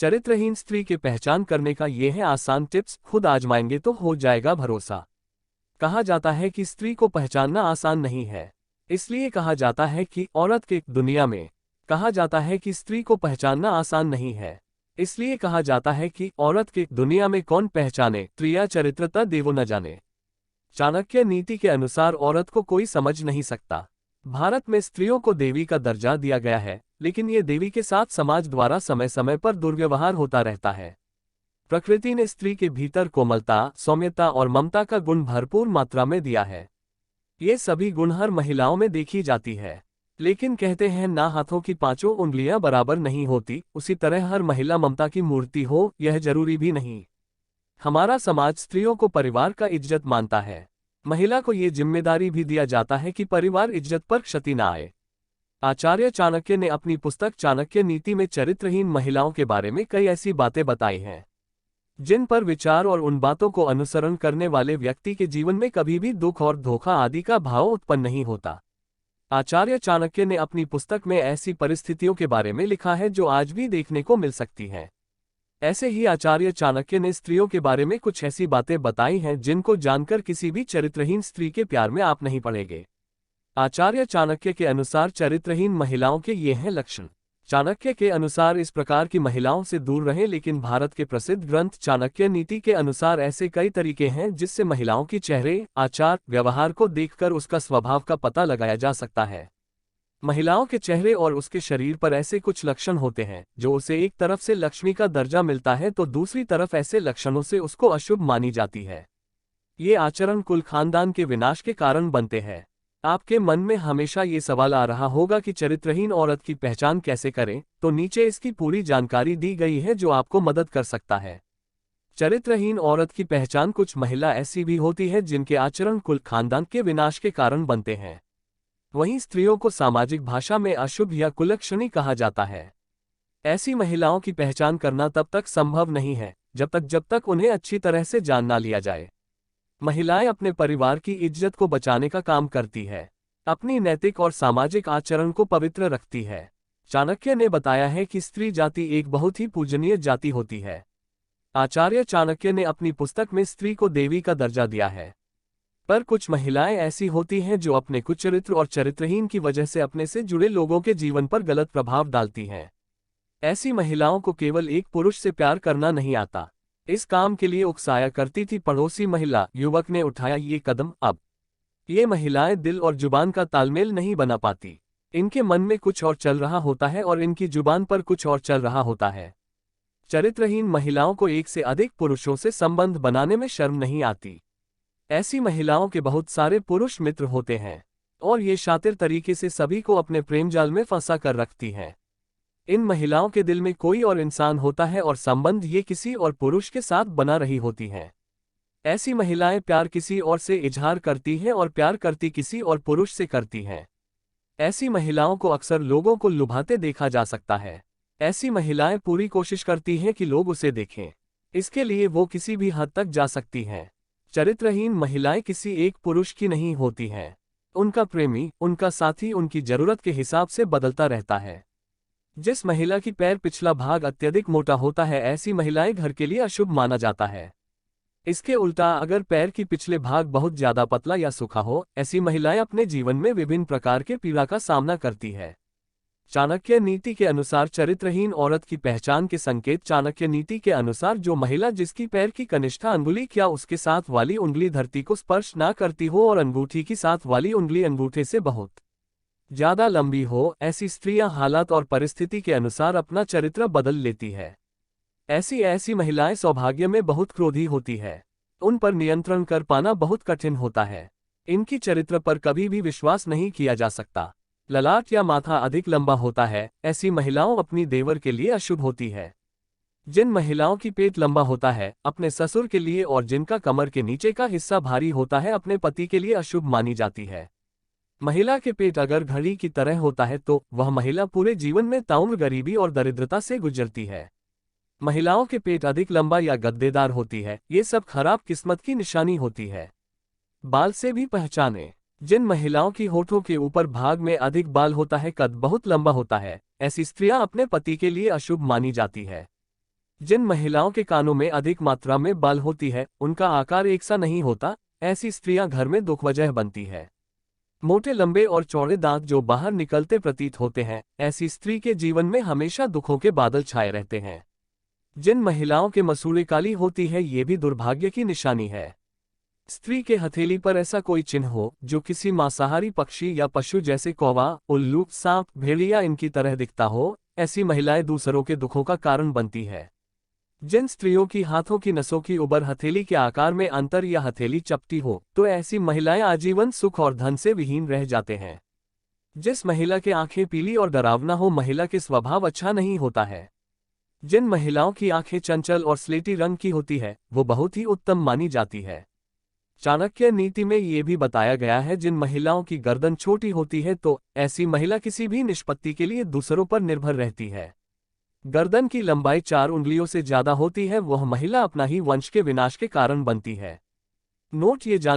चरित्रहीन स्त्री की पहचान करने का ये है आसान टिप्स, खुद आजमाएंगे तो हो जाएगा भरोसा। कहा जाता है कि स्त्री को पहचानना आसान नहीं है, इसलिए कहा जाता है कि औरत की दुनिया में कहा जाता है कि स्त्री को पहचानना आसान नहीं है, इसलिए कहा जाता है कि औरत की दुनिया में कौन पहचाने, स्त्रिया चरित्रता देवो न जाने। चाणक्य नीति के अनुसार औरत को कोई समझ नहीं सकता। भारत में स्त्रियों को देवी का दर्जा दिया गया है, लेकिन ये देवी के साथ समाज द्वारा समय समय पर दुर्व्यवहार होता रहता है। प्रकृति ने स्त्री के भीतर कोमलता, सौम्यता और ममता का गुण भरपूर मात्रा में दिया है। ये सभी गुण हर महिलाओं में देखी जाती है, लेकिन कहते हैं ना हाथों की पांचों उंगलियां बराबर नहीं होती, उसी तरह हर महिला ममता की मूर्ति हो यह जरूरी भी नहीं। हमारा समाज स्त्रियों को परिवार का इज्जत मानता है। महिला को ये जिम्मेदारी भी दिया जाता है कि परिवार इज्जत पर क्षति न आए। आचार्य चाणक्य ने अपनी पुस्तक चाणक्य नीति में चरित्रहीन महिलाओं के बारे में कई ऐसी बातें बताई हैं जिन पर विचार और उन बातों को अनुसरण करने वाले व्यक्ति के जीवन में कभी भी दुख और धोखा आदि का भाव उत्पन्न नहीं होता। आचार्य चाणक्य ने अपनी पुस्तक में ऐसी परिस्थितियों के बारे में लिखा है जो आज भी देखने को मिल सकती हैं। ऐसे ही आचार्य चाणक्य ने स्त्रियों के बारे में कुछ ऐसी बातें बताई हैं जिनको जानकर किसी भी चरित्रहीन स्त्री के प्यार में आप नहीं पड़ेंगे। आचार्य चाणक्य के अनुसार चरित्रहीन महिलाओं के ये हैं लक्षण। चाणक्य के अनुसार इस प्रकार की महिलाओं से दूर रहें, लेकिन भारत के प्रसिद्ध ग्रंथ चाणक्य नीति के अनुसार ऐसे कई तरीके हैं जिससे महिलाओं की चेहरे, आचार, व्यवहार को देखकर उसका स्वभाव का पता लगाया जा सकता है। महिलाओं के चेहरे और उसके शरीर पर ऐसे कुछ लक्षण होते हैं जो उसे एक तरफ से लक्ष्मी का दर्जा मिलता है तो दूसरी तरफ ऐसे लक्षणों से उसको अशुभ मानी जाती है। ये आचरण कुल खानदान के विनाश के कारण बनते हैं। आपके मन में हमेशा ये सवाल आ रहा होगा कि चरित्रहीन औरत की पहचान कैसे करें, तो नीचे इसकी पूरी जानकारी दी गई है जो आपको मदद कर सकता है। चरित्रहीन औरत की पहचान। कुछ महिला ऐसी भी होती है जिनके आचरण कुल खानदान के विनाश के कारण बनते हैं। वहीं स्त्रियों को सामाजिक भाषा में अशुभ या कुलक्षणी कहा जाता है। ऐसी महिलाओं की पहचान करना तब तक संभव नहीं है जब तक उन्हें अच्छी तरह से जान ना लिया जाए। महिलाएं अपने परिवार की इज्जत को बचाने का काम करती है, अपनी नैतिक और सामाजिक आचरण को पवित्र रखती है। चाणक्य ने बताया है कि स्त्री जाति एक बहुत ही पूजनीय जाति होती है। आचार्य चाणक्य ने अपनी पुस्तक में स्त्री को देवी का दर्जा दिया है, पर कुछ महिलाएं ऐसी होती हैं जो अपने कुचरित्र और चरित्रहीन की वजह से अपने से जुड़े लोगों के जीवन पर गलत प्रभाव डालती हैं। ऐसी महिलाओं को केवल एक पुरुष से प्यार करना नहीं आता। इस काम के लिए उकसाया करती थी पड़ोसी महिला। युवक ने उठाया ये कदम। अब ये महिलाएं दिल और जुबान का तालमेल नहीं बना पाती। इनके मन में कुछ और चल रहा होता है और इनकी जुबान पर कुछ और चल रहा होता है। चरित्रहीन महिलाओं को एक से अधिक पुरुषों से संबंध बनाने में शर्म नहीं आती। ऐसी महिलाओं के बहुत सारे पुरुष मित्र होते हैं और ये शातिर तरीके से सभी को अपने प्रेमजाल में फंसा कर रखती हैं। इन महिलाओं के दिल में कोई और इंसान होता है और संबंध ये किसी और पुरुष के साथ बना रही होती हैं। ऐसी महिलाएं प्यार किसी और से इजहार करती हैं और प्यार करती किसी और पुरुष से करती हैं। ऐसी महिलाओं को अक्सर लोगों को लुभाते देखा जा सकता है। ऐसी महिलाएं पूरी कोशिश करती हैं कि लोग उसे देखें। इसके लिए वो किसी भी हद तक जा सकती हैं। चरित्रहीन महिलाएं किसी एक पुरुष की नहीं होती हैं। उनका प्रेमी, उनका साथी उनकी जरूरत के हिसाब से बदलता रहता है। जिस महिला की पैर पिछला भाग अत्यधिक मोटा होता है, ऐसी महिलाएं घर के लिए अशुभ माना जाता है। इसके उल्टा अगर पैर की पिछले भाग बहुत ज्यादा पतला या सूखा हो, ऐसी महिलाएं अपने जीवन में विभिन्न प्रकार के पीड़ा का सामना करती है। चाणक्य नीति के अनुसार चरित्रहीन औरत की पहचान के संकेत। चाणक्य नीति के अनुसार जो महिला जिसकी पैर की कनिष्ठ अंगुली या उसके साथ वाली उंगली धरती को स्पर्श ना करती हो और अंगूठी की साथ वाली उंगली अंगूठे से बहुत ज्यादा लंबी हो, ऐसी स्त्रियां हालात और परिस्थिति के अनुसार अपना चरित्र बदल लेती है। ऐसी महिलाएं सौभाग्य में बहुत क्रोधी होती है। उन पर नियंत्रण कर पाना बहुत कठिन होता है। इनकी चरित्र पर कभी भी विश्वास नहीं किया जा सकता। ललाट या माथा अधिक लंबा होता है, ऐसी महिलाओं अपनी देवर के लिए अशुभ होती है। जिन महिलाओं की पेट लंबा होता है अपने ससुर के लिए और जिनका कमर के नीचे का हिस्सा भारी होता है अपने पति के लिए अशुभ मानी जाती है। महिला के पेट अगर घड़ी की तरह होता है तो वह महिला पूरे जीवन में ताउम्र गरीबी और दरिद्रता से गुजरती है। महिलाओं के पेट अधिक लंबा या गद्देदार होती है, ये सब खराब किस्मत की निशानी होती है। बाल से भी पहचाने। जिन महिलाओं की होठों के ऊपर भाग में अधिक बाल होता है, कद बहुत लंबा होता है, ऐसी स्त्रियां अपने पति के लिए अशुभ मानी जाती है। जिन महिलाओं के कानों में अधिक मात्रा में बाल होती है, उनका आकार एक सा नहीं होता, ऐसी स्त्रियां घर में दुखवजह बनती है। मोटे लंबे और चौड़े दांत जो बाहर निकलते प्रतीत होते हैं, ऐसी स्त्री के जीवन में हमेशा दुखों के बादल छाए रहते हैं। जिन महिलाओं के मसूड़े काली होती है, ये भी दुर्भाग्य की निशानी है। स्त्री के हथेली पर ऐसा कोई चिन्ह हो जो किसी मांसाहारी पक्षी या पशु जैसे कौवा, उल्लू, सांप, भेड़िया इनकी तरह दिखता हो, ऐसी महिलाएं दूसरों के दुखों का कारण बनती है। जिन स्त्रियों की हाथों की नसों की उबर हथेली के आकार में अंतर या हथेली चपटी हो, तो ऐसी महिलाएं आजीवन सुख और धन से विहीन रह जाते हैं। जिस महिला के आंखें पीली और डरावना हो, महिला के स्वभाव अच्छा नहीं होता है। जिन महिलाओं की आंखें चंचल और स्लेटी रंग की होती है, वो बहुत ही उत्तम मानी जाती है। चाणक्य नीति में ये भी बताया गया है, जिन महिलाओं की गर्दन छोटी होती है तो ऐसी महिला किसी भी निष्पत्ति के लिए दूसरों पर निर्भर रहती है। गर्दन की लंबाई 4 उंगलियों से ज्यादा होती है, वह महिला अपना ही वंश के विनाश के कारण बनती है। नोट ये